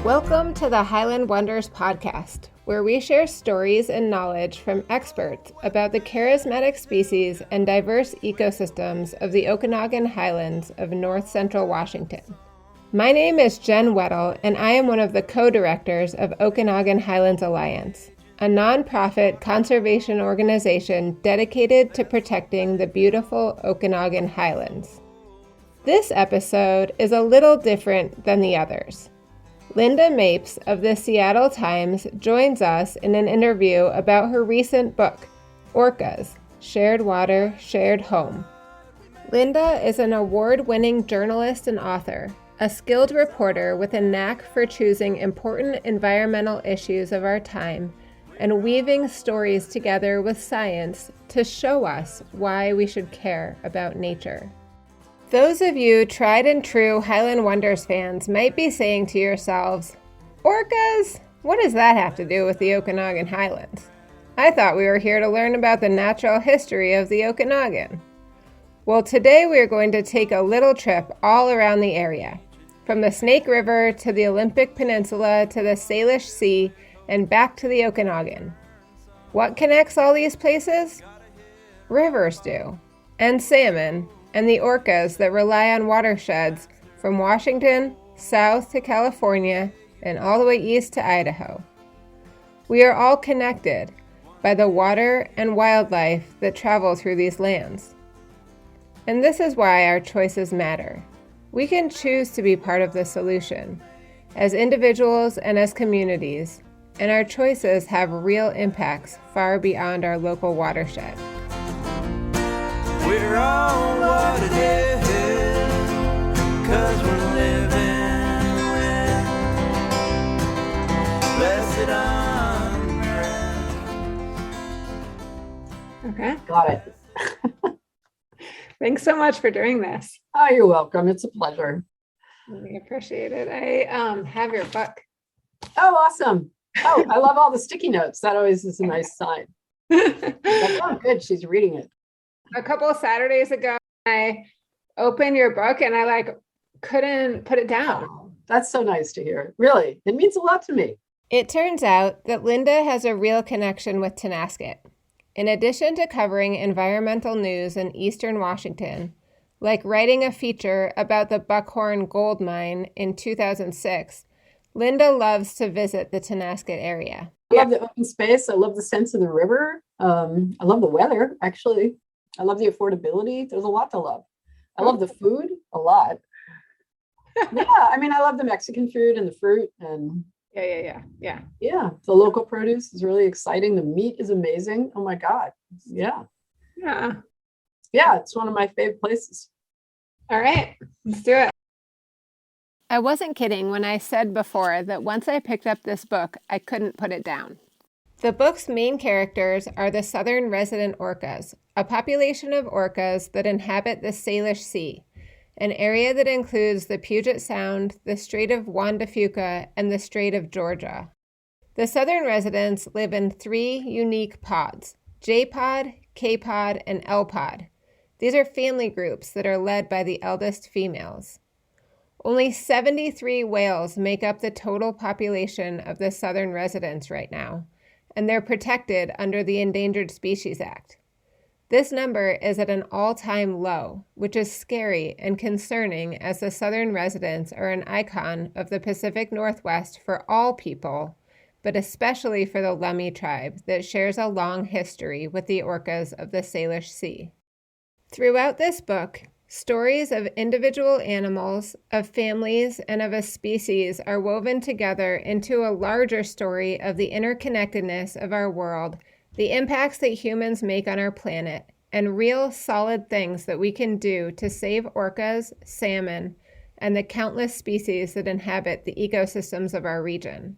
Welcome to the Highland Wonders podcast, where we share stories and knowledge from experts about the charismatic species and diverse ecosystems of the Okanogan Highlands of north central Washington. My name is Jen Weddle, and I am one of the co-directors of Okanogan Highlands Alliance, a nonprofit conservation organization dedicated to protecting the beautiful Okanogan Highlands. This episode is a little different than the others. Lynda Mapes of the Seattle Times joins us in an interview about her recent book, Orcas, Shared Water, Shared Home. Lynda is an award-winning journalist and author, a skilled reporter with a knack for choosing important environmental issues of our time and weaving stories together with science to show us why we should care about nature. Those of you tried and true Highland Wonders fans might be saying to yourselves, Orcas? What does that have to do with the Okanogan Highlands? I thought we were here to learn about the natural history of the Okanogan. Well, today we are going to take a little trip all around the area, from the Snake River to the Olympic Peninsula to the Salish Sea and back to the Okanogan. What connects all these places? Rivers do, and salmon, and the orcas that rely on watersheds from Washington, south to California, and all the way east to Idaho. We are all connected by the water and wildlife that travel through these lands. And this is why our choices matter. We can choose to be part of the solution, as individuals and as communities, and our choices have real impacts far beyond our local watershed. We're all what it is, 'cause we're living with blessed unrest. Okay. Got it. Thanks so much for doing this. Oh, you're welcome. It's a pleasure. I appreciate it. I have your book. Oh, awesome. Oh, I love all the sticky notes. That always is a nice sign. Like, oh, good. She's reading it. A couple of Saturdays ago, I opened your book and I couldn't put it down. Oh, that's so nice to hear. Really, it means a lot to me. It turns out that Lynda has a real connection with Tonasket. In addition to covering environmental news in eastern Washington, like writing a feature about the Buckhorn gold mine in 2006, Lynda loves to visit the Tonasket area. I love the open space. I love the sense of the river. I love the weather, actually. I love the affordability. There's a lot to love. I love the food a lot. Yeah, I mean, I love the Mexican food and the fruit and yeah. The local produce is really exciting. The meat is amazing. Oh my God. Yeah, it's one of my favorite places. All right, let's do it. I wasn't kidding when I said before that once I picked up this book, I couldn't put it down. The book's main characters are the southern resident orcas, a population of orcas that inhabit the Salish Sea, an area that includes the Puget Sound, the Strait of Juan de Fuca, and the Strait of Georgia. The southern residents live in 3 unique pods, J-pod, K-pod, and L-pod. These are family groups that are led by the eldest females. Only 73 whales make up the total population of the southern residents right now, and they're protected under the Endangered Species Act. This number is at an all-time low, which is scary and concerning as the southern residents are an icon of the Pacific Northwest for all people, but especially for the Lummi tribe that shares a long history with the orcas of the Salish Sea. Throughout this book, stories of individual animals, of families, and of a species are woven together into a larger story of the interconnectedness of our world, the impacts that humans make on our planet, and real solid things that we can do to save orcas, salmon, and the countless species that inhabit the ecosystems of our region.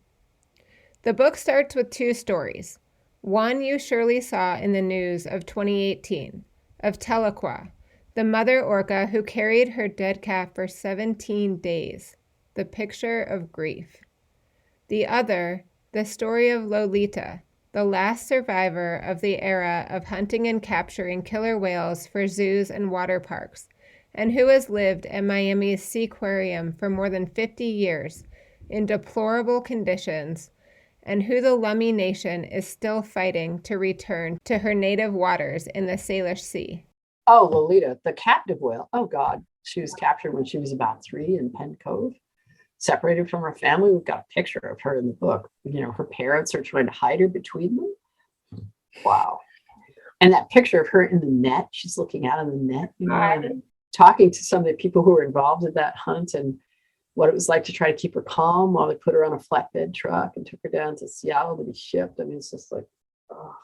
The book starts with 2 stories. One you surely saw in the news of 2018, of Tahlequah, the mother orca who carried her dead calf for 17 days, the picture of grief. The other, the story of Lolita, the last survivor of the era of hunting and capturing killer whales for zoos and water parks, and who has lived at Miami's Seaquarium for more than 50 years, in deplorable conditions, and who the Lummi Nation is still fighting to return to her native waters in the Salish Sea. Oh, Lolita, the captive whale. Oh, God. She was captured when she was about 3 in Penn Cove, separated from her family. We've got a picture of her in the book. You know, her parents are trying to hide her between them. Wow. And that picture of her in the net, she's looking out in the net, you know, and talking to some of the people who were involved in that hunt and what it was like to try to keep her calm while they put her on a flatbed truck and took her down to Seattle to be shipped. I mean, it's just like, oh,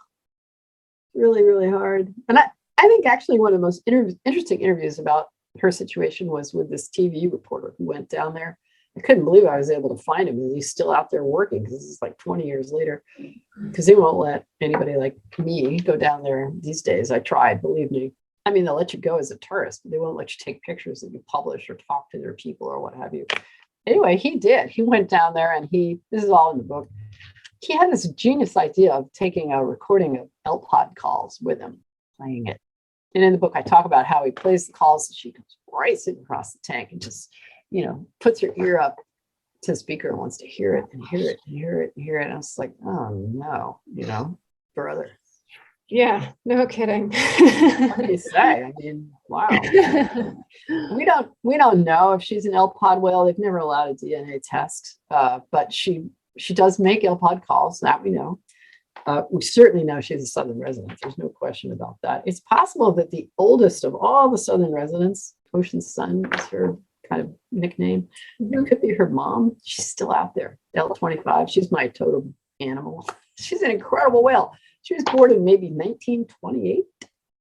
really, really hard. And I think actually one of the most interesting interviews about her situation was with this TV reporter who went down there. I couldn't believe I was able to find him, and he's still out there working, because this is like 20 years later, because they won't let anybody like me go down there these days. I tried, believe me. I mean, they'll let you go as a tourist, but they won't let you take pictures that you publish or talk to their people or what have you. Anyway, he did. He went down there, and this is all in the book. He had this genius idea of taking a recording of L-pod calls with him, playing it. And in the book, I talk about how he plays the calls, and she comes racing across the tank and just, you know, puts her ear up to the speaker and wants to hear it and hear it and hear it and hear it. And I was like, oh no, you know, brother. Yeah, no kidding. What do you say? I mean, wow. We don't know if she's an L-pod whale. They've never allowed a DNA test, but she does make L-pod calls, that we know. We certainly know she's a southern resident. There's no question about that. It's possible that the oldest of all the southern residents, Ocean Sun is her kind of nickname. Mm-hmm. It could be her mom. She's still out there. L25. She's my totem animal. She's an incredible whale. She was born in maybe 1928.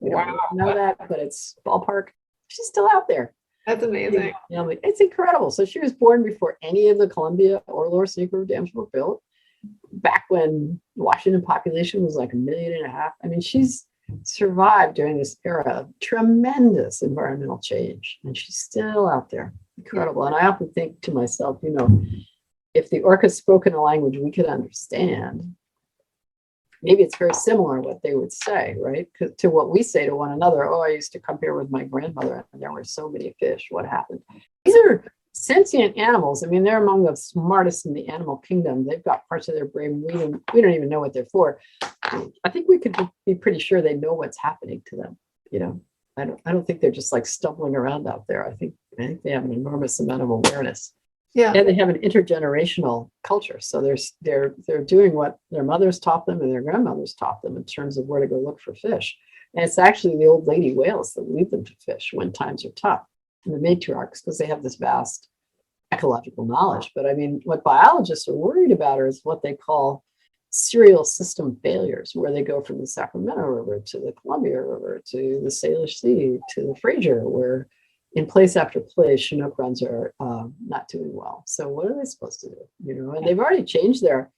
We don't really know that, but it's ballpark. She's still out there. That's amazing. You know, it's incredible. So she was born before any of the Columbia or Lower Snake River dams were built, back when the Washington population was like 1.5 million. I mean, she's survived during this era of tremendous environmental change, and she's still out there. Incredible. And I often think to myself, you know, if the Orcas spoke in a language we could understand, maybe it's very similar what they would say, right? To what we say to one another. Oh, I used to come here with my grandmother and there were so many fish. What happened? These are sentient animals. I mean, they're among the smartest in the animal kingdom. They've got parts of their brain we don't even know what they're for. I think we could be pretty sure they know what's happening to them. You know, I don't think they're just like stumbling around out there. I think they have an enormous amount of awareness. Yeah, and they have an intergenerational culture. So they're doing what their mothers taught them and their grandmothers taught them in terms of where to go look for fish. And it's actually the old lady whales that lead them to fish when times are tough, and the matriarchs, because they have this vast ecological knowledge. But I mean, what biologists are worried about is what they call serial system failures, where they go from the Sacramento River to the Columbia River to the Salish Sea to the Fraser, where in place after place, Chinook runs are not doing well. So what are they supposed to do? You know, and they've already changed their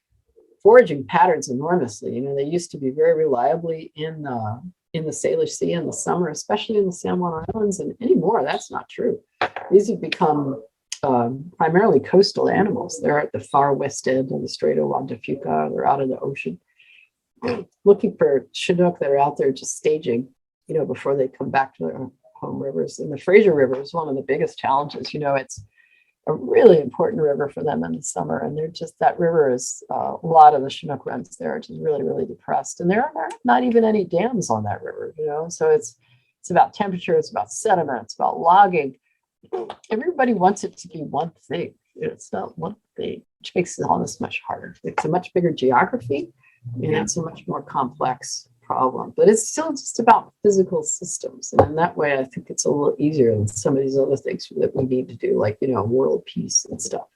foraging patterns enormously. You know, they used to be very reliably in the Salish Sea in the summer, especially in the San Juan Islands, and anymore, that's not true. These have become primarily coastal animals. They're at the far west end of the Strait of Juan de Fuca. They're out in the ocean, looking for Chinook that are out there just staging, you know, before they come back to their home rivers. And the Fraser River is one of the biggest challenges. You know, it's a really important river for them in the summer. And they're just, that river is, a lot of the Chinook runs there are just really, really depressed. And there are not even any dams on that river, you know? So it's about temperature, it's about sediment, it's about logging. Everybody wants it to be one thing. It's not one thing, which makes it all this much harder. It's a much bigger geography, and it's a much more complex problem, but it's still just about physical systems. And in that way, I think it's a little easier than some of these other things that we need to do, like, you know, world peace and stuff.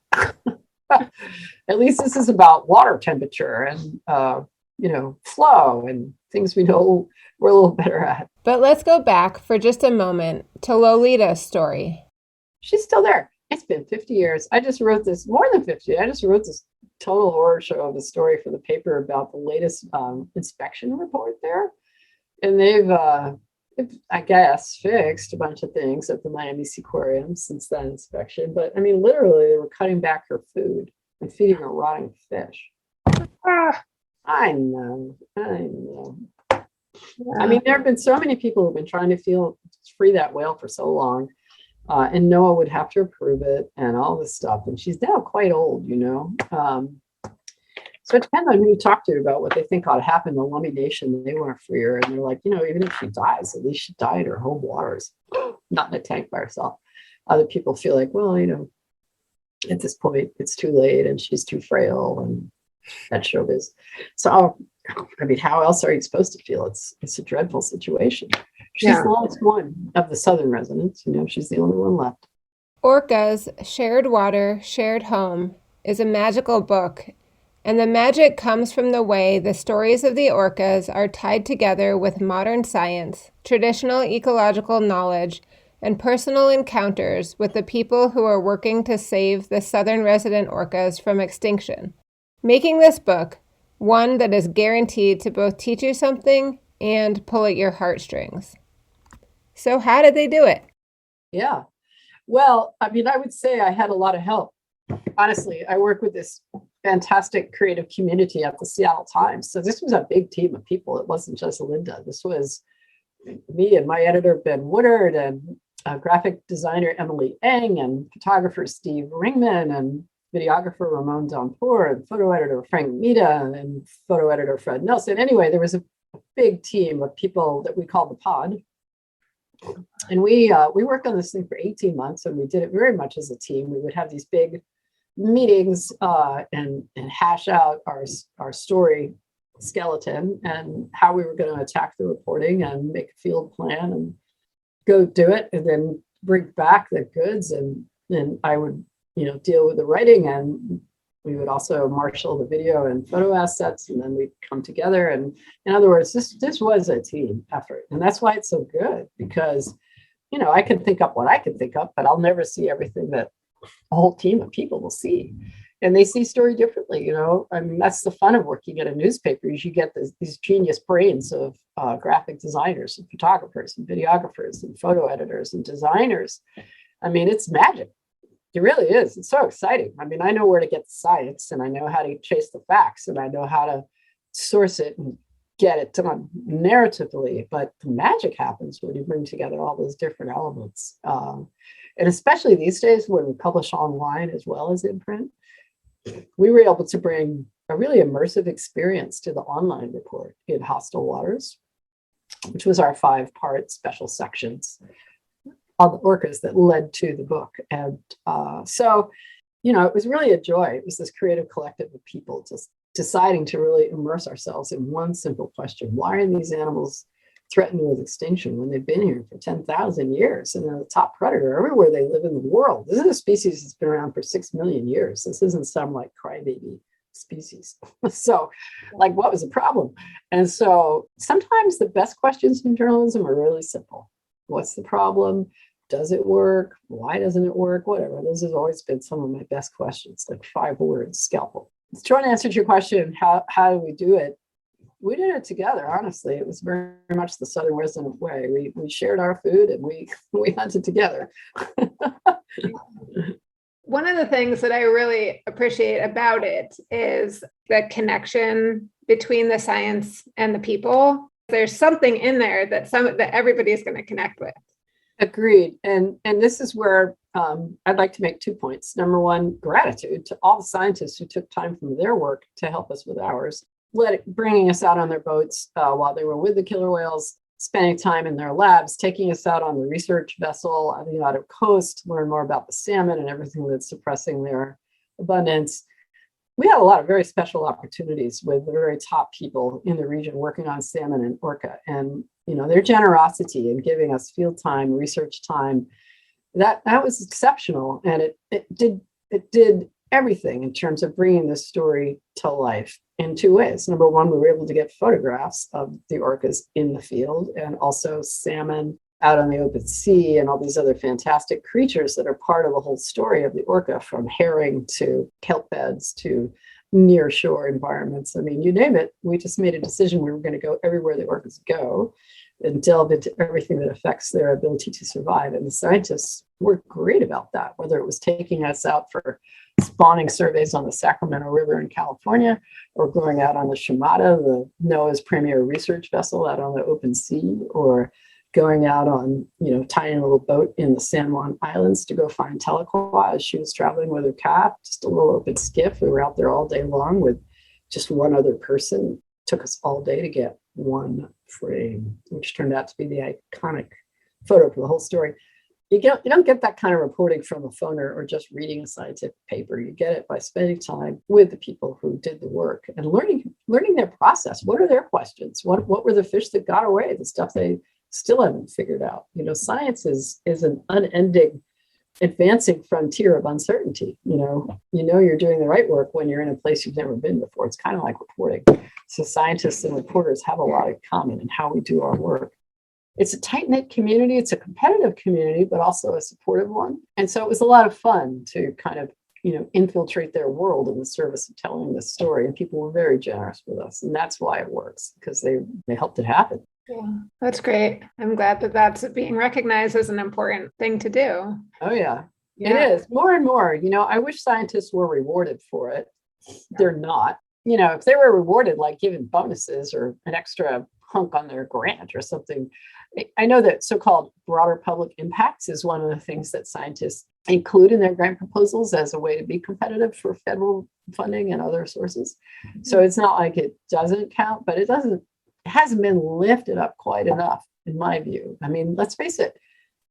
At least this is about water temperature and, you know, flow and things we know we're a little better at. But let's go back for just a moment to Lolita's story. She's still there. It's been 50 years. I just wrote this, more than 50. I just wrote this total horror show of a story for the paper about the latest inspection report there. And they've, I guess, fixed a bunch of things at the Miami Seaquarium since that inspection. But I mean, literally, they were cutting back her food and feeding her rotting fish. I know. Yeah. I mean, there have been so many people who've been trying to free that whale for so long. And Noah would have to approve it and all this stuff. And she's now quite old, you know. So it depends on who you talk to about what they think ought to happen. The Lummi Nation, they want to free her. And they're like, you know, even if she dies, at least she died in her home waters, not in a tank by herself. Other people feel like, well, you know, at this point, it's too late and she's too frail and that's showbiz. So, I mean, how else are you supposed to feel? It's a dreadful situation. She's the last one of the southern residents. You know, she's the only one left. Orcas, Shared Water, Shared Home is a magical book, and the magic comes from the way the stories of the orcas are tied together with modern science, traditional ecological knowledge, and personal encounters with the people who are working to save the southern resident orcas from extinction, making this book one that is guaranteed to both teach you something and pull at your heartstrings. So how did they do it? Yeah. Well, I mean, I would say I had a lot of help. Honestly, I work with this fantastic creative community at the Seattle Times. So this was a big team of people. It wasn't just Lynda. This was me and my editor, Ben Woodard, and graphic designer, Emily Eng, and photographer, Steve Ringman, and videographer, Ramon Donpour, and photo editor, Frank Mita, and photo editor, Fred Nelson. Anyway, there was a big team of people that we called the pod. And we worked on this thing for 18 months, and we did it very much as a team. We would have these big meetings and hash out our story skeleton and how we were going to attack the reporting and make a field plan and go do it, and then bring back the goods. And then I would, you know, deal with the writing, and we would also marshal the video and photo assets, and then we'd come together. And in other words, this was a team effort. And that's why it's so good, because, you know, I can think up what I can think up, but I'll never see everything that a whole team of people will see. And they see story differently, you know. I mean, that's the fun of working at a newspaper, is you get these genius brains of graphic designers and photographers and videographers and photo editors and designers. I mean, it's magic. It really is. It's so exciting. I mean, I know where to get the science, and I know how to chase the facts, and I know how to source it and get it done narratively. But the magic happens when you bring together all those different elements. And especially these days when we publish online as well as in print, we were able to bring a really immersive experience to the online report in Hostile Waters, which was our 5-part special sections on the orcas that led to the book. And so, you know, it was really a joy. It was this creative collective of people just deciding to really immerse ourselves in one simple question. Why are these animals threatened with extinction when they've been here for 10,000 years and they're the top predator everywhere they live in the world? This is a species that's been around for 6 million years. This isn't some like crybaby species. So, like, what was the problem? And so sometimes the best questions in journalism are really simple. What's the problem? Does it work? Why doesn't it work? Whatever. Those have always been some of my best questions, like 5 words, scalpel. Trying to answer your question, how do we do it? We did it together, honestly. It was very much the Southern resident way. We shared our food and we hunted together. One of the things that I really appreciate about it is the connection between the science and the people. There's something in there that everybody's going to connect with. Agreed. And this is where I'd like to make 2 points. Number one, gratitude to all the scientists who took time from their work to help us with ours, bringing us out on their boats while they were with the killer whales, spending time in their labs, taking us out on the research vessel on the outer coast, learn more about the salmon and everything that's suppressing their abundance. We had a lot of very special opportunities with the very top people in the region working on salmon and orca. And, you know, their generosity in giving us field time, research time, that was exceptional. And it did everything in terms of bringing this story to life in 2 ways. Number one, we were able to get photographs of the orcas in the field, and also salmon out on the open sea and all these other fantastic creatures that are part of the whole story of the orca, from herring to kelp beds to near shore environments. I mean, you name it. We just made a decision we were going to go everywhere the orcas go and delve into everything that affects their ability to survive. And the scientists were great about that, whether it was taking us out for spawning surveys on the Sacramento River in California, or going out on the Shimada, the NOAA's premier research vessel out on the open sea, or going out on, tiny little boat in the San Juan Islands to go find telequa as she was traveling with her cat, just a little open skiff. We were out there all day long with just one other person. It took us all day to get one frame, which turned out to be the iconic photo for the whole story. You don't get that kind of reporting from a phoner or just reading a scientific paper. You get it by spending time with the people who did the work and learning their process. What are their questions? What were the fish that got away? The stuff they still haven't figured out. Science is an unending, advancing frontier of uncertainty. You're doing the right work when you're in a place you've never been before. It's kind of like reporting. So scientists and reporters have a lot in common in how we do our work. It's a tight-knit community. It's a competitive community, but also a supportive one. And so it was a lot of fun to kind of, infiltrate their world in the service of telling this story. And people were very generous with us. And that's why it works, because they helped it happen. Yeah, that's great. I'm glad that that's being recognized as an important thing to do. Oh, yeah. It is more and more. I wish scientists were rewarded for it. They're not. If they were rewarded, like given bonuses or an extra hunk on their grant or something. I know that so-called broader public impacts is one of the things that scientists include in their grant proposals as a way to be competitive for federal funding and other sources. So it's not like it doesn't count, but it hasn't been lifted up quite enough, in my view. I mean, let's face it,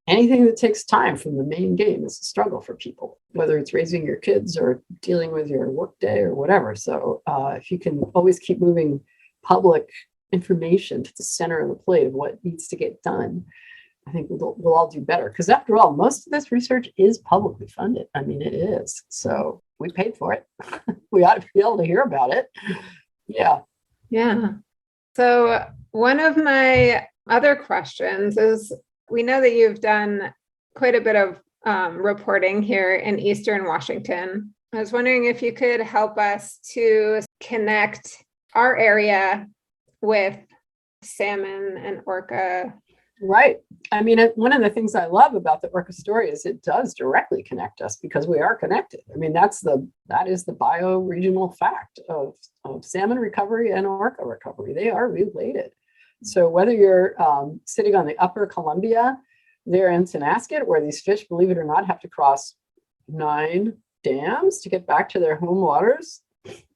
anything that takes time from the main game is a struggle for people, whether it's raising your kids or dealing with your workday or whatever. So if you can always keep moving public information to the center of the plate of what needs to get done, I think we'll all do better. Because after all, most of this research is publicly funded. I mean, it is. So we paid for it. We ought to be able to hear about it. Yeah. Yeah. So one of my other questions is, we know that you've done quite a bit of reporting here in Eastern Washington. I was wondering if you could help us to connect our area with salmon and orca. Right. I mean, one of the things I love about the orca story is it does directly connect us because we are connected. I mean, that is the bioregional fact of salmon recovery and orca recovery. They are related. So whether you're sitting on the upper Columbia there in Tonasket, where these fish, believe it or not, have to cross 9 dams to get back to their home waters,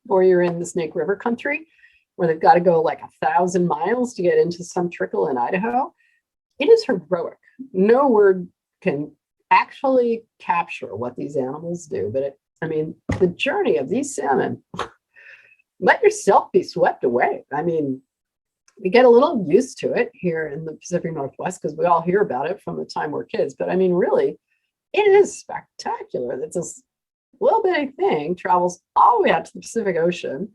or you're in the Snake River country, where they've got to go like 1,000 miles to get into some trickle in Idaho, it is heroic. No word can actually capture what these animals do. But the journey of these salmon, let yourself be swept away. I mean, we get a little used to it here in the Pacific Northwest because we all hear about it from the time we're kids. But I mean, really, it is spectacular that this little bitty thing travels all the way out to the Pacific Ocean,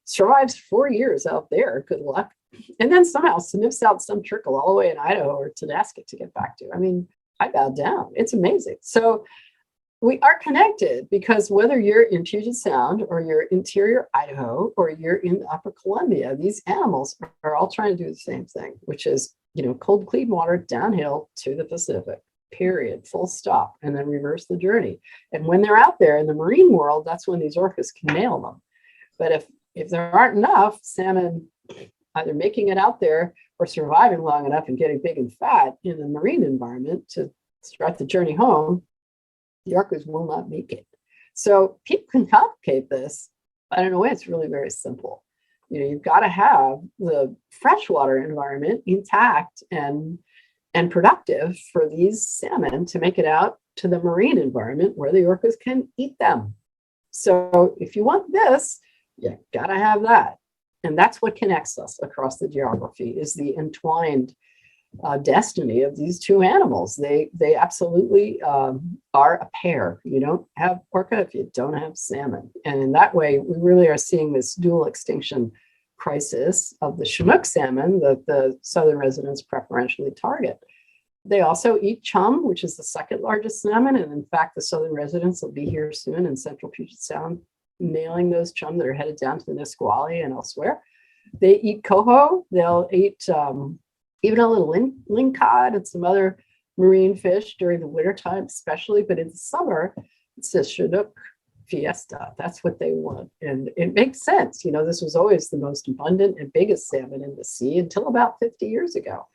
survives 4 years out there, good luck, and then somehow sniffs out some trickle all the way in Idaho or Tonasket to get back to. I mean, I bow down. It's amazing. So we are connected because whether you're in Puget Sound or you're interior Idaho or you're in the upper Columbia, these animals are all trying to do the same thing, which is, cold, clean water downhill to the Pacific, period, full stop, and then reverse the journey. And when they're out there in the marine world, that's when these orcas can nail them. But if there aren't enough salmon either making it out there or surviving long enough and getting big and fat in the marine environment to start the journey home, the orcas will not make it. So people can complicate this, but in a way, it's really very simple. You've got to have the freshwater environment intact and productive for these salmon to make it out to the marine environment where the orcas can eat them. So if you want this, you got to have that. And that's what connects us across the geography, is the entwined destiny of these two animals. They absolutely are a pair. You don't have orca if you don't have salmon. And in that way, we really are seeing this dual extinction crisis of the Chinook salmon that the southern residents preferentially target. They also eat chum, which is the second largest salmon. And in fact, the southern residents will be here soon in central Puget Sound, nailing those chum that are headed down to the Nisqually and elsewhere. They eat coho. They'll eat even a little lingcod and some other marine fish during the wintertime, especially. But in the summer, it's a Chinook fiesta. That's what they want. And it makes sense. This was always the most abundant and biggest salmon in the sea until about 50 years ago.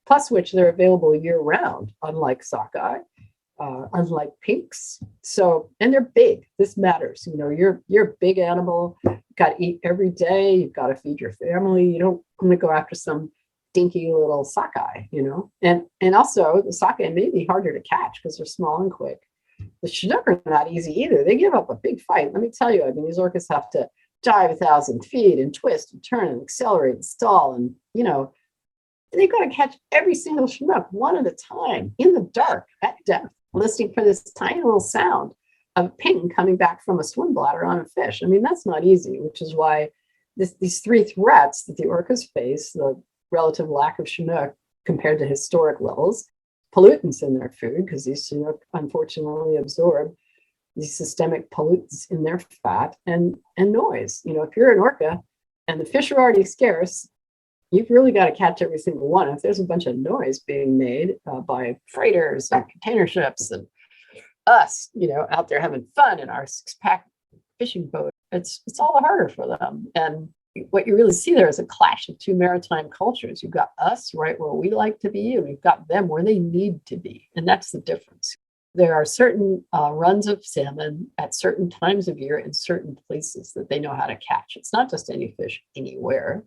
plus which they're available year round, unlike sockeye, unlike pinks. So, and they're big. This matters. You're a big animal. You've got to eat every day. You've got to feed your family. You don't want to go after some dinky little sockeye, and also the sockeye may be harder to catch because they're small and quick. The Chinook are not easy either. They give up a big fight. Let me tell you, these orcas have to dive 1,000 feet and twist and turn and accelerate and stall. And, they've got to catch every single Chinook one at a time in the dark at depth, listening for this tiny little sound of a ping coming back from a swim bladder on a fish. That's not easy, which is why these three threats that the orcas face, the relative lack of Chinook compared to historic levels, pollutants in their food, because these Chinook unfortunately absorb these systemic pollutants in their fat, and noise. If you're an orca and the fish are already scarce, you've really got to catch every single one. If there's a bunch of noise being made by freighters and container ships and us, out there having fun in our 6-pack fishing boat, it's all the harder for them. And what you really see there is a clash of two maritime cultures. You've got us right where we like to be, and we've got them where they need to be. And that's the difference. There are certain runs of salmon at certain times of year in certain places that they know how to catch. It's not just any fish anywhere,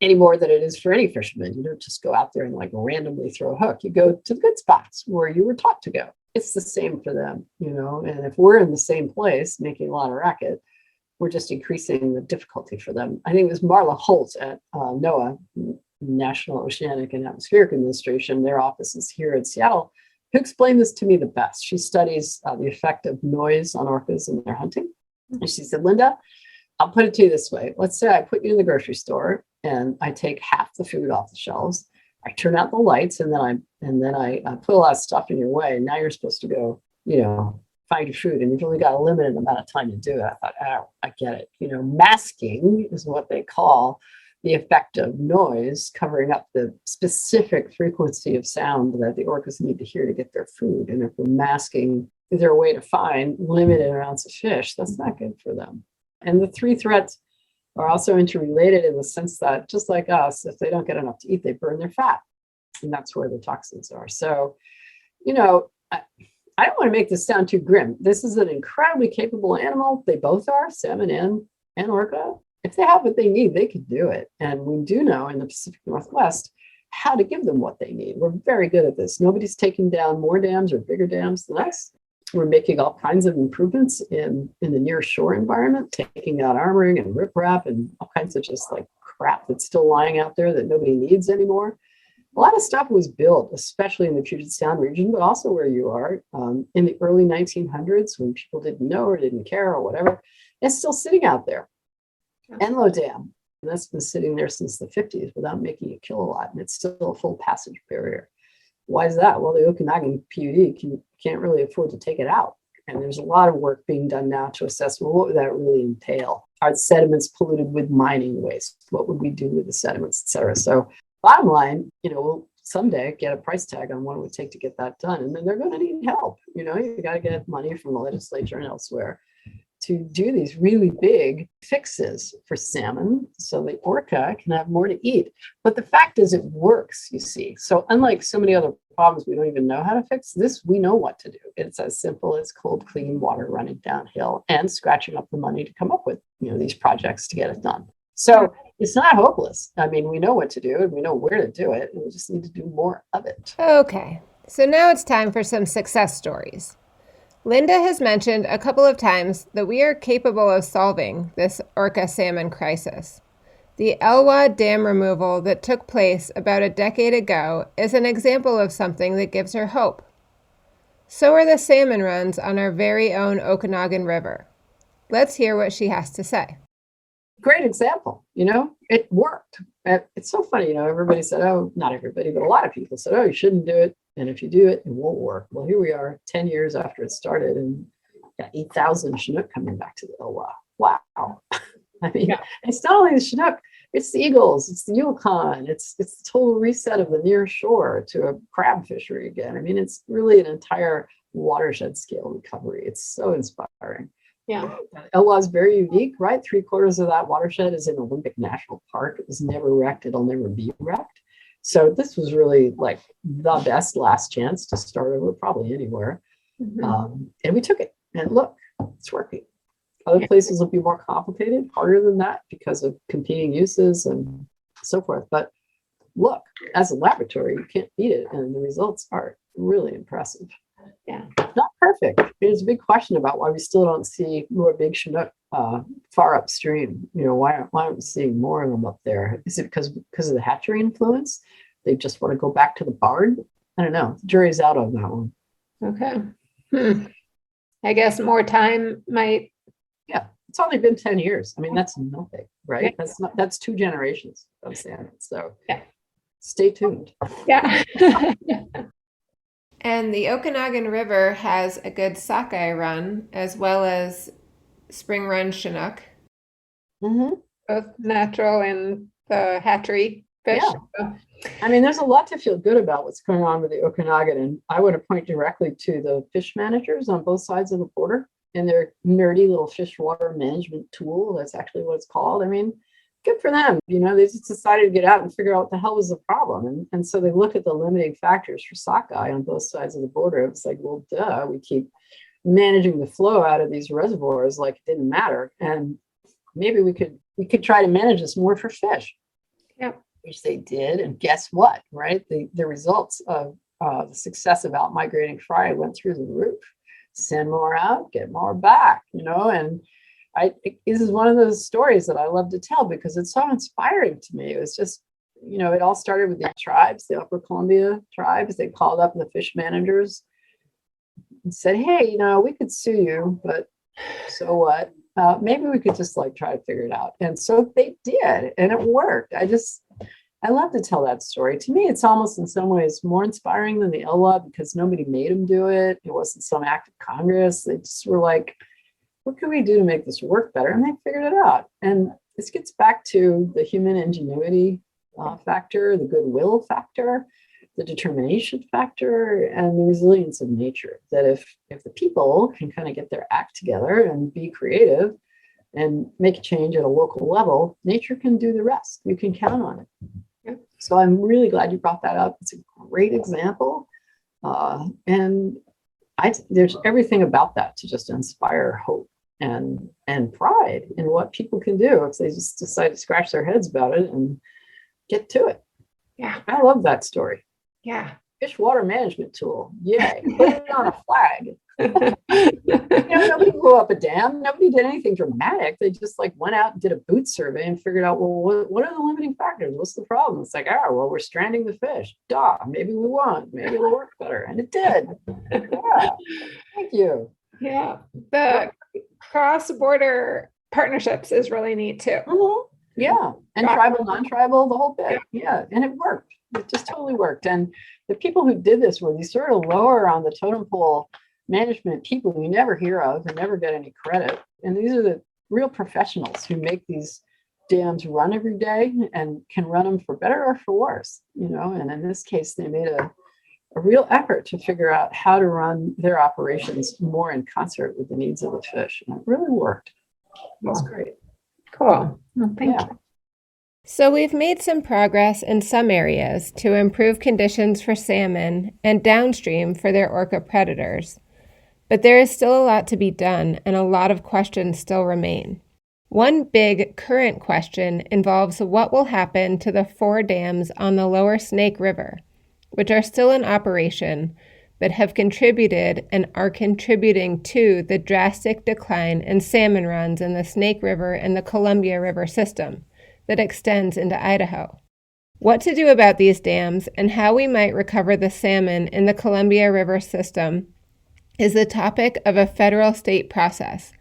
any more than it is for any fisherman. You don't just go out there and randomly throw a hook. You go to the good spots where you were taught to go. It's the same for them, and if we're in the same place making a lot of racket, we're just increasing the difficulty for them. I think it was Marla Holt at NOAA, National Oceanic and Atmospheric Administration, their office is here in Seattle, who explained this to me the best. She studies the effect of noise on orcas in their hunting. And she said, Lynda, I'll put it to you this way. Let's say I put you in the grocery store and I take half the food off the shelves. I turn out the lights and then I put a lot of stuff in your way. And now you're supposed to go, find your food, and you've only got a limited amount of time to do it. I thought, I get it. Masking is what they call the effect of noise, covering up the specific frequency of sound that the orcas need to hear to get their food. And if we're masking their way to find limited amounts of fish, that's not good for them. And the three threats are also interrelated in the sense that, just like us, if they don't get enough to eat, they burn their fat. And that's where the toxins are. So, I don't want to make this sound too grim. This is an incredibly capable animal. They both are, salmon and orca. If they have what they need, they can do it. And we do know in the Pacific Northwest how to give them what they need. We're very good at this. Nobody's taking down more dams or bigger dams than us. We're making all kinds of improvements in the near shore environment, taking out armoring and riprap and all kinds of just crap that's still lying out there that nobody needs anymore. A lot of stuff was built, especially in the Puget Sound region, but also where you are, in the early 1900s when people didn't know or didn't care or whatever. It's still sitting out there. Enloe Dam, and that's been sitting there since the 50s without making a kilowatt, and it's still a full passage barrier. Why is that? Well, the Okanogan PUD can't really afford to take it out. And there's a lot of work being done now to assess, well, what would that really entail? Are the sediments polluted with mining waste? What would we do with the sediments, et cetera? So bottom line, we'll someday get a price tag on what it would take to get that done. And then they're going to need help. You got to get money from the legislature and elsewhere to do these really big fixes for salmon so the orca can have more to eat. But the fact is it works, you see. So unlike so many other problems we don't even know how to fix, this we know what to do. It's as simple as cold, clean water running downhill and scratching up the money to come up with these projects to get it done. So it's not hopeless. We know what to do and we know where to do it, and we just need to do more of it. Okay, so now it's time for some success stories. Lynda has mentioned a couple of times that we are capable of solving this orca salmon crisis. The Elwha Dam removal that took place about a decade ago is an example of something that gives her hope. So are the salmon runs on our very own Okanogan River. Let's hear what she has to say. Great example. It worked. It's so funny. Everybody said, not everybody, but a lot of people said, you shouldn't do it. And if you do it, it won't work. Well, here we are 10 years after it started and got 8,000 Chinook coming back to the Elwha. Wow. It's not only the Chinook, it's the eagles, it's the Yukon, it's the total reset of the near shore to a crab fishery again. It's really an entire watershed scale recovery. It's so inspiring. Yeah. Elwha is very unique, right? 3/4 of that watershed is in Olympic National Park. It was never wrecked. It'll never be wrecked. So this was really like the best last chance to start over probably anywhere. And we took it, and look, it's working. Other places will be more complicated, harder than that because of competing uses and so forth. But look, as a laboratory, you can't beat it. And the results are really impressive. Yeah. Not perfect. There's a big question about why we still don't see more big Chinook far upstream. Why aren't we seeing more of them up there? Is it because of the hatchery influence? They just want to go back to the barn? I don't know. The jury's out on that one. Okay. I guess more time might. Yeah, it's only been 10 years. I mean, that's nothing, right? Yeah. That's 2 generations of salmon. So stay tuned. Yeah. And the Okanogan River has a good sockeye run as well as spring run Chinook. Both natural and the hatchery fish. Yeah. I mean, there's a lot to feel good about what's going on with the Okanogan. And I want to point directly to the fish managers on both sides of the border and their nerdy little fish water management tool. That's actually what it's called. I mean, good for them. They just decided to get out and figure out what the hell was the problem. And so they look at the limiting factors for sockeye on both sides of the border. It's like, well, duh, we keep managing the flow out of these reservoirs like it didn't matter. And maybe we could try to manage this more for fish. Yeah. Which they did. And guess what, right? The results of the success of out-migrating fry went through the roof. Send more out, get more back, and this is one of those stories that I love to tell because it's so inspiring to me. It was just, it all started with the tribes, the Upper Columbia tribes. They called up the fish managers and said, hey, we could sue you, but so what? Maybe we could just try to figure it out. And so they did, and it worked. I love to tell that story. To me, it's almost in some ways more inspiring than the LWA because nobody made them do it. It wasn't some act of Congress. They just were like, what can we do to make this work better? And they figured it out. And this gets back to the human ingenuity factor, the goodwill factor, the determination factor, and the resilience of nature. That if the people can kind of get their act together and be creative and make a change at a local level, nature can do the rest. You can count on it. So I'm really glad you brought that up. It's a great example. And there's everything about that to just inspire hope and pride in what people can do if they just decide to scratch their heads about it and get to it. Yeah. I love that story. Yeah. Fish water management tool. Yay. Put it on a flag. Nobody blew up a dam. Nobody did anything dramatic. They just went out and did a boot survey and figured out, well, what are the limiting factors? What's the problem? It's we're stranding the fish. Duh, maybe we won't. Maybe it'll work better. And it did. Yeah. Thank you. Yeah. The cross-border partnerships is really neat too. Yeah. And tribal, non-tribal, the whole bit. Yeah. And it worked. It just totally worked. And the people who did this were these sort of lower on the totem pole management people you never hear of and never get any credit. And these are the real professionals who make these dams run every day and can run them for better or for worse, and in this case, they made a real effort to figure out how to run their operations more in concert with the needs of the fish. And it really worked. That's great. Cool. Well, thank you. So we've made some progress in some areas to improve conditions for salmon and downstream for their orca predators. But there is still a lot to be done and a lot of questions still remain. One big current question involves what will happen to the 4 dams on the lower Snake River, which are still in operation, but have contributed and are contributing to the drastic decline in salmon runs in the Snake River and the Columbia River system that extends into Idaho. What to do about these dams and how we might recover the salmon in the Columbia River system is the topic of a federal state process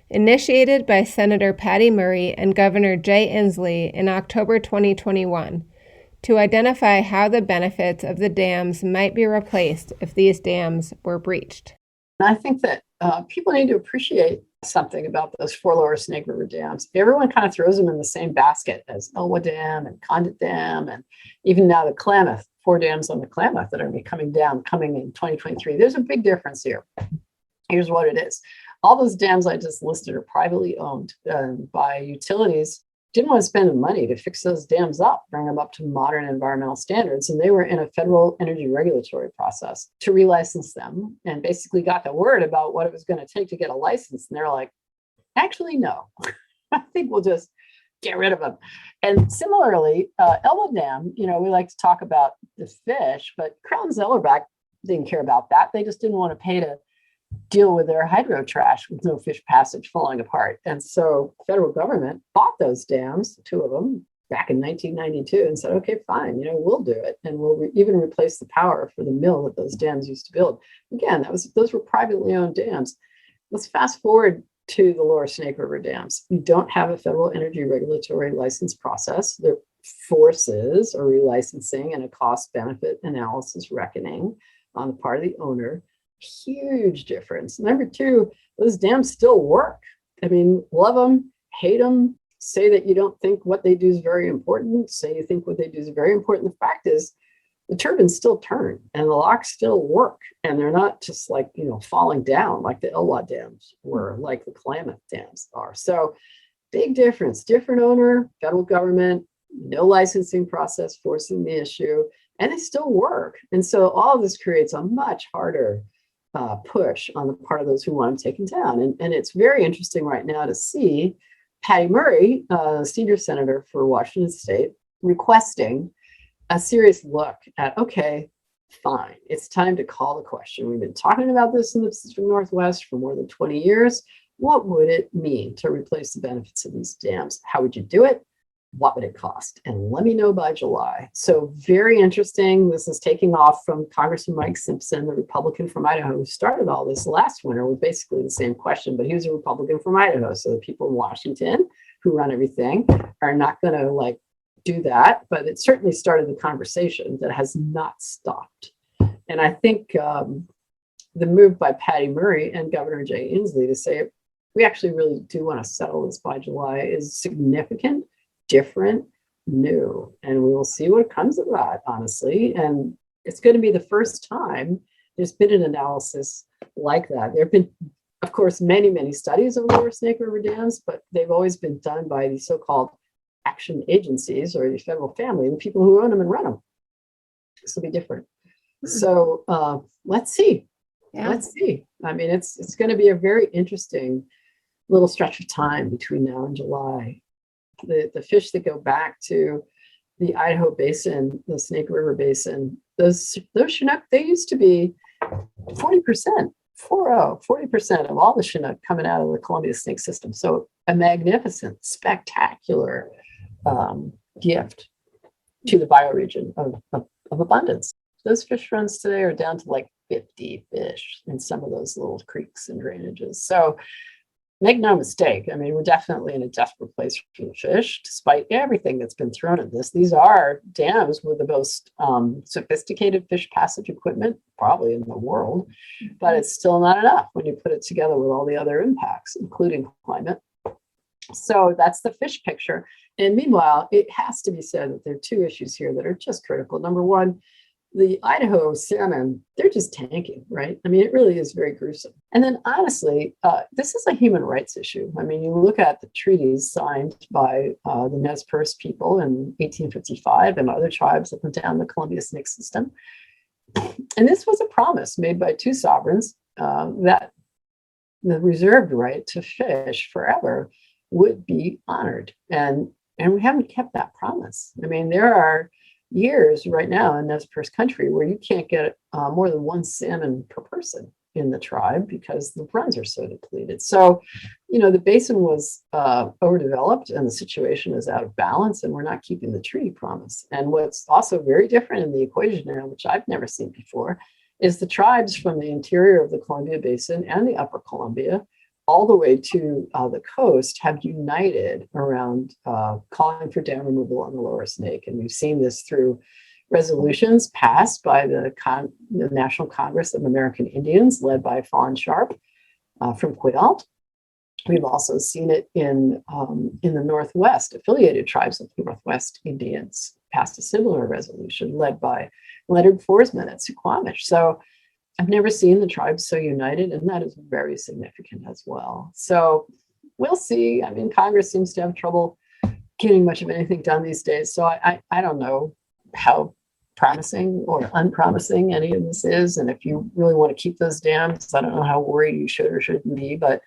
initiated by Senator Patty Murray and Governor Jay Inslee in October 2021 to identify how the benefits of the dams might be replaced if these dams were breached. I think that people need to appreciate something about those 4 lower Snake River dams. Everyone kind of throws them in the same basket as Elwha Dam and Condit Dam, and even now the Klamath, 4 dams on the Klamath that are going to be coming in 2023. There's a big difference here. Here's what it is. All those dams I just listed are privately owned by utilities didn't want to spend the money to fix those dams up, bring them up to modern environmental standards. And they were in a federal energy regulatory process to relicense them, and basically got the word about what it was going to take to get a license. And they're like, actually, no, I think we'll just get rid of them. And similarly, Elbow Dam, we like to talk about the fish, but Crown Zellerback didn't care about that. They just didn't want to pay to deal with their hydro trash with no fish passage falling apart. And so federal government bought those dams, 2 of them, back in 1992, and said, okay, fine, we'll do it. And we'll even replace the power for the mill that those dams used to build. Again, those were privately owned dams. Let's fast forward to the lower Snake River dams. You don't have a federal energy regulatory license process. There forces a relicensing and a cost benefit analysis reckoning on the part of the owner. Huge difference. Number 2, those dams still work. I mean, love them, hate them, say that you don't think what they do is very important, say you think what they do is very important. The fact is, the turbines still turn and the locks still work, and they're not just like, falling down like the Elwha dams were, like the Klamath dams are. So big difference, different owner, federal government, no licensing process forcing the issue, and they still work. And so all of this creates a much harder push on the part of those who want them taken down. And it's very interesting right now to see Patty Murray, senior senator for Washington State, requesting a serious look at, okay, fine, it's time to call the question. We've been talking about this in the Pacific Northwest for more than 20 years. What would it mean to replace the benefits of these dams? How would you do it? What would it cost? And let me know by July. So very interesting. This is taking off from Congressman Mike Simpson, the Republican from Idaho, who started all this last winter with basically the same question, but he was a Republican from Idaho. So the people in Washington who run everything are not going to do that, but it certainly started the conversation that has not stopped. And I think the move by Patty Murray and Governor Jay Inslee to say, we actually really do want to settle this by July is significant, different, new, and we will see what comes of that, honestly. And it's going to be the first time there's been an analysis like that. There have been, of course, many, many studies of lower Snake River dams, but they've always been done by these so-called action agencies or the federal family, the people who own them and run them. This will be different. So let's see. Yeah. Let's see. I mean, it's going to be a very interesting little stretch of time between now and July. The fish that go back to the Idaho Basin, the Snake River Basin, those Chinook, they used to be 40%, 40% of all the Chinook coming out of the Columbia Snake System. So a magnificent, spectacular gift to the bioregion of abundance. Those fish runs today are down to 50 fish in some of those little creeks and drainages. So make no mistake, I mean, we're definitely in a desperate place for the fish, despite everything that's been thrown at this. These are dams with the most sophisticated fish passage equipment, probably in the world, but it's still not enough when you put it together with all the other impacts, including climate. So that's the fish picture. And meanwhile, it has to be said that there are 2 issues here that are just critical. Number one, the Idaho salmon, they're just tanking, right? I mean, it really is very gruesome. And then honestly, this is a human rights issue. I mean, you look at the treaties signed by the Nez Perce people in 1855 and other tribes up and down the Columbia Snake System. And this was a promise made by 2 sovereigns that the reserved right to fish forever would be honored. And we haven't kept that promise. I mean, there are years right now in Nez Perce country where you can't get more than 1 salmon per person in the tribe because the runs are so depleted. So, the basin was overdeveloped and the situation is out of balance and we're not keeping the treaty promise. And what's also very different in the equation now, which I've never seen before, is the tribes from the interior of the Columbia Basin and the Upper Columbia all the way to the coast have united around calling for dam removal on the lower Snake. And we've seen this through resolutions passed by the National Congress of American Indians, led by Fawn Sharp from Quail. We've also seen it in the Northwest. Affiliated tribes of Northwest Indians passed a similar resolution led by Leonard Forsman at Suquamish. So I've never seen the tribes so united, and that is very significant as well. So we'll see. I mean, Congress seems to have trouble getting much of anything done these days. So I don't know how promising or unpromising any of this is. And if you really want to keep those dams, I don't know how worried you should or shouldn't be. But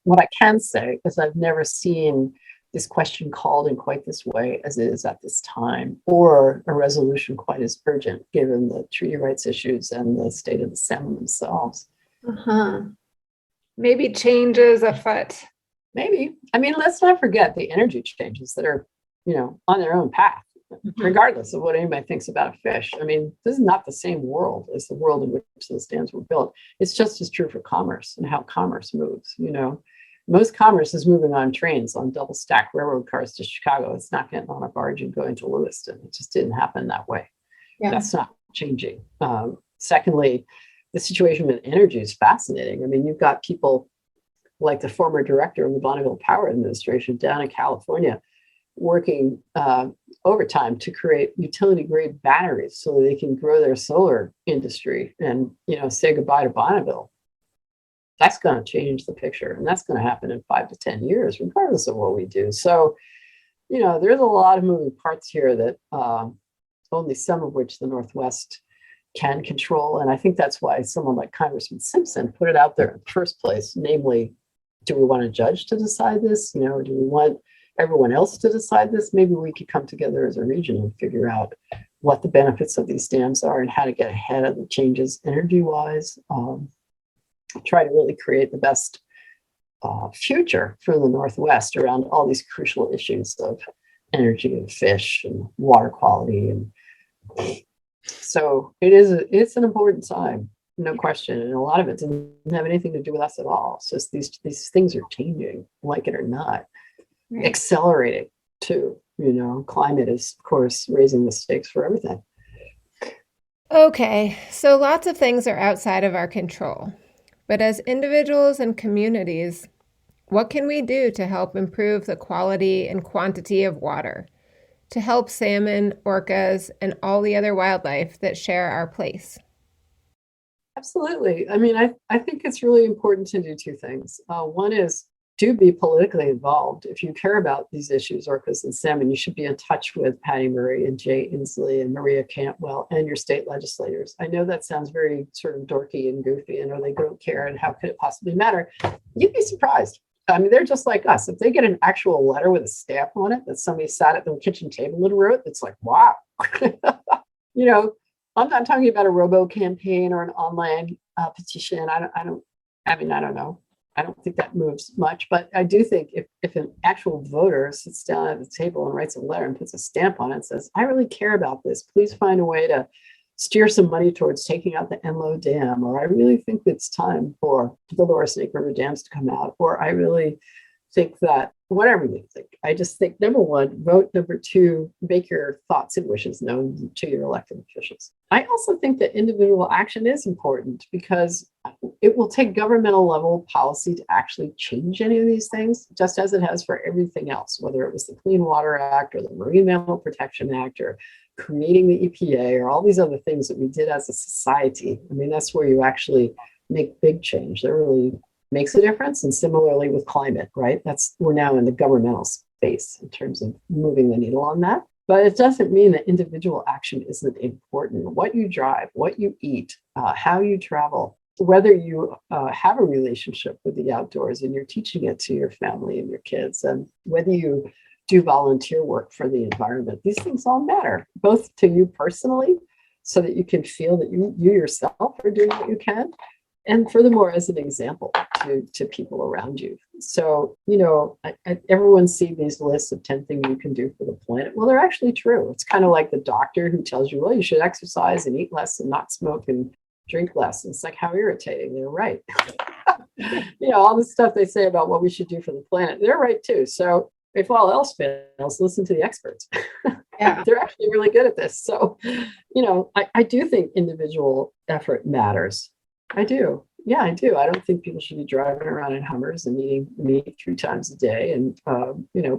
what I can say is I've never seen this question called in quite this way as it is at this time, or a resolution quite as urgent given the treaty rights issues and the state of the salmon themselves. Maybe changes afoot. Maybe. I mean, let's not forget the energy changes that are, on their own path, regardless of what anybody thinks about a fish. I mean, this is not the same world as the world in which those dams were built. It's just as true for commerce and how commerce moves. Most commerce is moving on trains, on double stack railroad cars to Chicago. It's not getting on a barge and going to Lewiston. It just didn't happen that way. Yeah. That's not changing. Secondly, the situation with energy is fascinating. I mean, you've got people like the former director of the Bonneville Power Administration down in California working overtime to create utility grade batteries so that they can grow their solar industry and, say goodbye to Bonneville. That's going to change the picture, and that's going to happen in 5 to 10 years, regardless of what we do. So, there's a lot of moving parts here that only some of which the Northwest can control. And I think that's why someone like Congressman Simpson put it out there in the first place, namely, do we want a judge to decide this? Do we want everyone else to decide this? Maybe we could come together as a region and figure out what the benefits of these dams are and how to get ahead of the changes energy-wise. Try to really create the best future for the Northwest around all these crucial issues of energy and fish and water quality. And so it's an important time, no question. And a lot of it doesn't have anything to do with us at all. It's just these things are changing, like it or not, accelerating too. Climate is, of course, raising the stakes for everything. Okay, so lots of things are outside of our control. But as individuals and communities, what can we do to help improve the quality and quantity of water, to help salmon, orcas, and all the other wildlife that share our place? Absolutely. I mean, I think it's really important to do two things. One is do be politically involved. If you care about these issues, orcas and salmon, you should be in touch with Patty Murray and Jay Inslee and Maria Cantwell and your state legislators. I know that sounds very sort of dorky and goofy, and they don't care, and how could it possibly matter? You'd be surprised. I mean, they're just like us. If they get an actual letter with a stamp on it that somebody sat at the kitchen table and wrote, it's like, wow. I'm not talking about a robo campaign or an online petition. I don't know. I don't think that moves much, but I do think if an actual voter sits down at the table and writes a letter and puts a stamp on it and says, I really care about this, please find a way to steer some money towards taking out the Enloe Dam, or I really think it's time for the Lower Snake River dams to come out, or I really think that, whatever you think. I just think, number one, vote. Number two, make your thoughts and wishes known to your elected officials. I also think that individual action is important because it will take governmental level policy to actually change any of these things, just as it has for everything else, whether it was the Clean Water Act or the Marine Mammal Protection Act or creating the EPA or all these other things that we did as a society. I mean, that's where you actually make big change. That really makes a difference. And similarly with climate, right? We're now in the governmental space in terms of moving the needle on that. But it doesn't mean that individual action isn't important. What you drive, what you eat, how you travel, whether you have a relationship with the outdoors and you're teaching it to your family and your kids, and whether you do volunteer work for the environment, these things all matter, both to you personally, so that you can feel that you yourself are doing what you can, and furthermore, as an example to people around you. So, everyone sees these lists of 10 things you can do for the planet. Well, they're actually true. It's kind of like the doctor who tells you, well, you should exercise and eat less and not smoke and drink less. And it's like, how irritating. They're right. All the stuff they say about what we should do for the planet, they're right too. So if all else fails, listen to the experts. Yeah. They're actually really good at this. So, I do think individual effort matters. I do. Yeah, I do. I don't think people should be driving around in Hummers and eating meat 3 times a day and,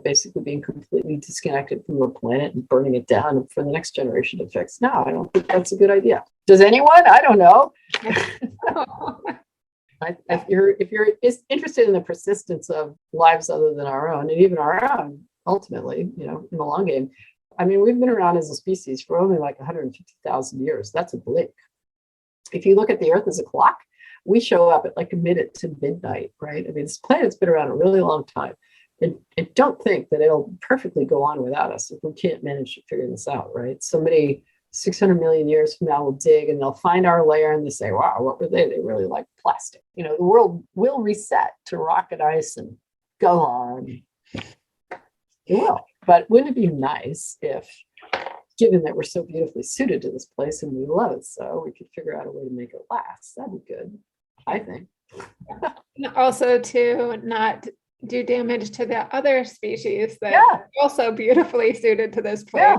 basically being completely disconnected from the planet and burning it down for the next generation to fix. No, I don't think that's a good idea. Does anyone? I don't know. If you're interested in the persistence of lives other than our own, and even our own, ultimately, in the long game. I mean, we've been around as a species for only like 150,000 years. That's a blink. If you look at the Earth as a clock, we show up at like a minute to midnight, right? I mean, this planet's been around a really long time. And don't think that it'll perfectly go on without us if we can't manage to figure this out, right? Somebody 600 million years from now will dig and they'll find our layer and they say, wow, what were they? They really like plastic. The world will reset to rock and ice and go on. It will. But wouldn't it be nice if, given that we're so beautifully suited to this place and we love it so, we could figure out a way to make it last? That'd be good, I think. Also to not do damage to the other species that are also beautifully suited to this place. Yeah,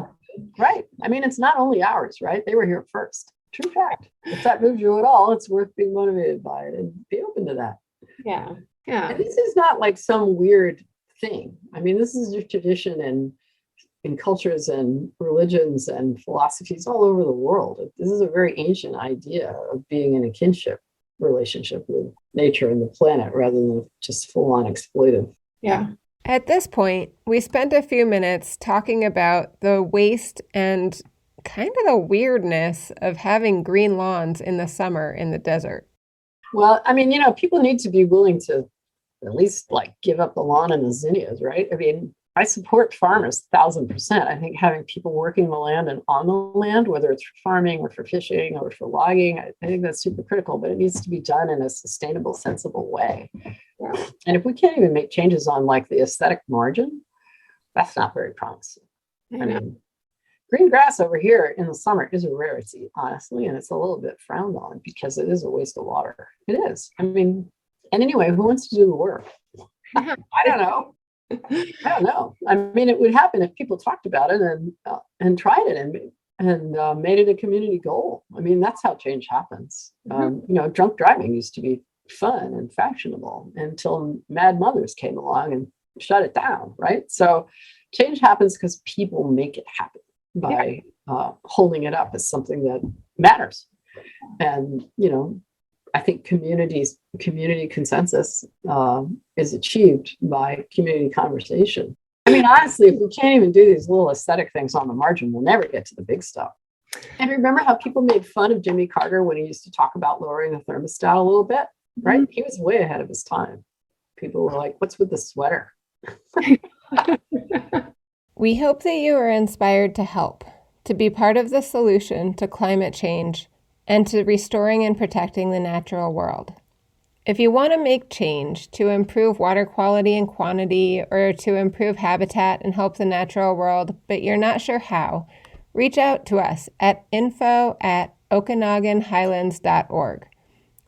right. I mean, it's not only ours, right? They were here first. True fact. If that moves you at all, it's worth being motivated by it and be open to that. Yeah. Yeah. And this is not like some weird thing. I mean, this is a tradition in cultures and religions and philosophies all over the world. This is a very ancient idea of being in a kinship relationship with nature and the planet rather than just full-on exploitive. Yeah. At this point, we spent a few minutes talking about the waste and kind of the weirdness of having green lawns in the summer in the desert. Well, I mean, people need to be willing to at least like give up the lawn and the zinnias, right? I mean, I support farmers 1,000%. I think having people working the land and on the land, whether it's for farming or for fishing or for logging, I think that's super critical, but it needs to be done in a sustainable, sensible way. Yeah. And if we can't even make changes on like the aesthetic margin, that's not very promising. I mean, green grass over here in the summer is a rarity, honestly, and it's a little bit frowned on because it is a waste of water. It is. I mean, and anyway, who wants to do the work? I don't know. I mean, it would happen if people talked about it and tried it and made it a community goal. I mean, that's how change happens. Drunk driving used to be fun and fashionable until mad mothers came along and shut it down, right? So change happens because people make it happen by holding it up as something that matters. And, I think community consensus is achieved by community conversation. I mean, honestly, if we can't even do these little aesthetic things on the margin, we'll never get to the big stuff. And remember how people made fun of Jimmy Carter when he used to talk about lowering the thermostat a little bit, right? He was way ahead of his time. People were like, what's with the sweater? We hope that you are inspired to help, to be part of the solution to climate change, and to restoring and protecting the natural world. If you want to make change to improve water quality and quantity or to improve habitat and help the natural world, but you're not sure how, reach out to us at info@okanoganhighlands.org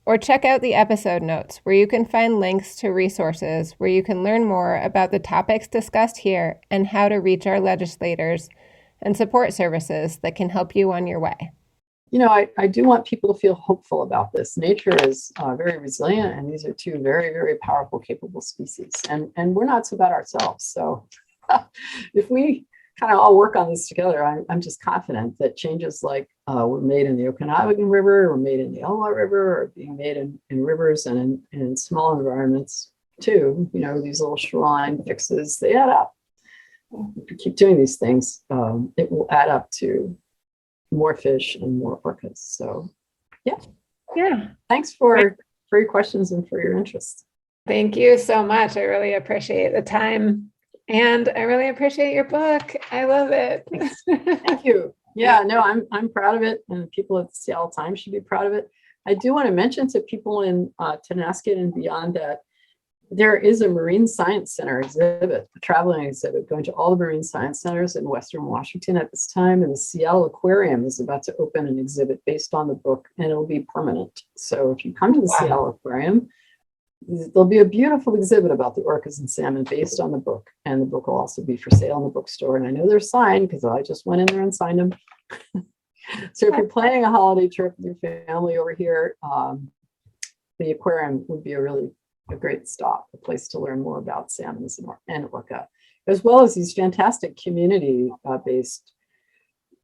or check out the episode notes where you can find links to resources where you can learn more about the topics discussed here and how to reach our legislators and support services that can help you on your way. I do want people to feel hopeful about this. Nature is very resilient, and these are two very, very powerful, capable species. And we're nuts about ourselves. So if we kind of all work on this together, I'm just confident that changes like were made in the Okanogan River, were made in the Elwha River, are being made in rivers and in small environments too. These little shoreline fixes, they add up. If we keep doing these things, it will add up to more fish and more orcas. So yeah. Thanks for your questions and for your interest. Thank you so much. I really appreciate the time, and I really appreciate your book. I love it. Thank you. Yeah, no, I'm proud of it, and people at the Seattle Times should be proud of it. I do want to mention to people in Tonasket and beyond that there is a Marine Science Center exhibit, a traveling exhibit, going to all the Marine Science Centers in Western Washington at this time. And the Seattle Aquarium is about to open an exhibit based on the book, and it'll be permanent. So if you come to the Seattle Aquarium, there'll be a beautiful exhibit about the orcas and salmon based on the book. And the book will also be for sale in the bookstore. And I know they're signed because I just went in there and signed them. So if you're planning a holiday trip with your family over here, the aquarium would be a great stop, a place to learn more about salmons and orca, as well as these fantastic community-based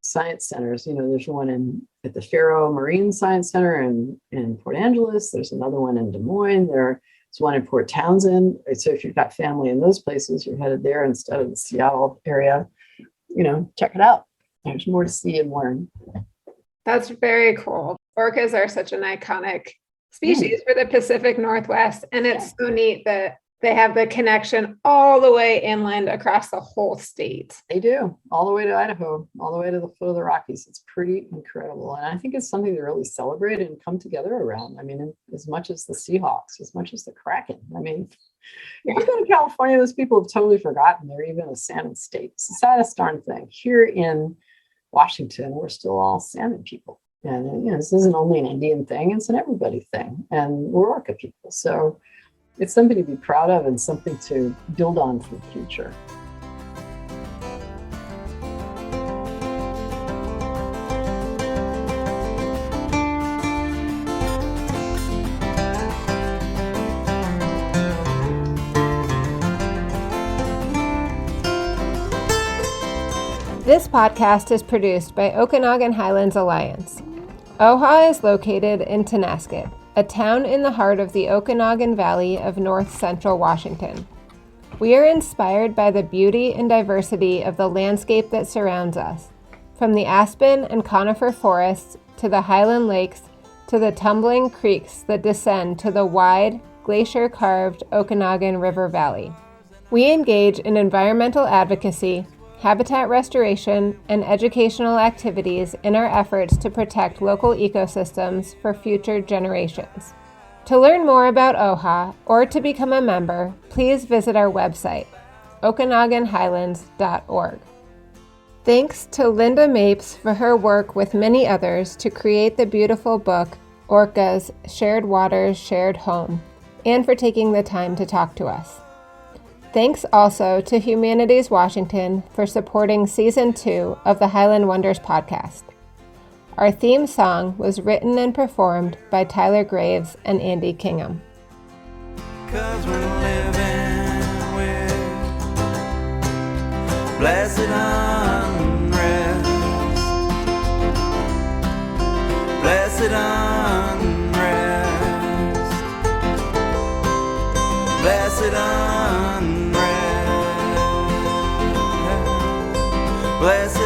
science centers. There's one at the Faro Marine Science Center in Port Angeles. There's another one in Des Moines. There There's one in Port Townsend. So if you've got family in those places, you're headed there instead of the Seattle area, check it out. There's more to see and learn. That's very cool. Orcas are such an iconic species for the Pacific Northwest. And it's so neat that they have the connection all the way inland across the whole state. They do, all the way to Idaho, all the way to the foot of the Rockies. It's pretty incredible. And I think it's something to really celebrate and come together around. I mean, as much as the Seahawks, as much as the Kraken. I mean, if you go to California, those people have totally forgotten they're even a salmon state. It's the saddest darn thing. Here in Washington, we're still all salmon people. And this isn't only an Indian thing, it's an everybody thing. And we're Orca people. So it's something to be proud of and something to build on for the future. This podcast is produced by Okanogan Highlands Alliance. OHA is located in Tonasket, a town in the heart of the Okanogan Valley of north central Washington. We are inspired by the beauty and diversity of the landscape that surrounds us, from the aspen and conifer forests to the highland lakes to the tumbling creeks that descend to the wide, glacier-carved Okanogan River Valley. We engage in environmental advocacy, habitat restoration, and educational activities in our efforts to protect local ecosystems for future generations. To learn more about OHA or to become a member, please visit our website, okanoganhighlands.org. Thanks to Lynda Mapes for her work with many others to create the beautiful book, Orcas, Shared Waters, Shared Home, and for taking the time to talk to us. Thanks also to Humanities Washington for supporting Season 2 of the Highland Wonders podcast. Our theme song was written and performed by Tyler Graves and Andy Kingham. 'Cause we're living with blessed unrest, blessed unrest, blessed unrest. Blessed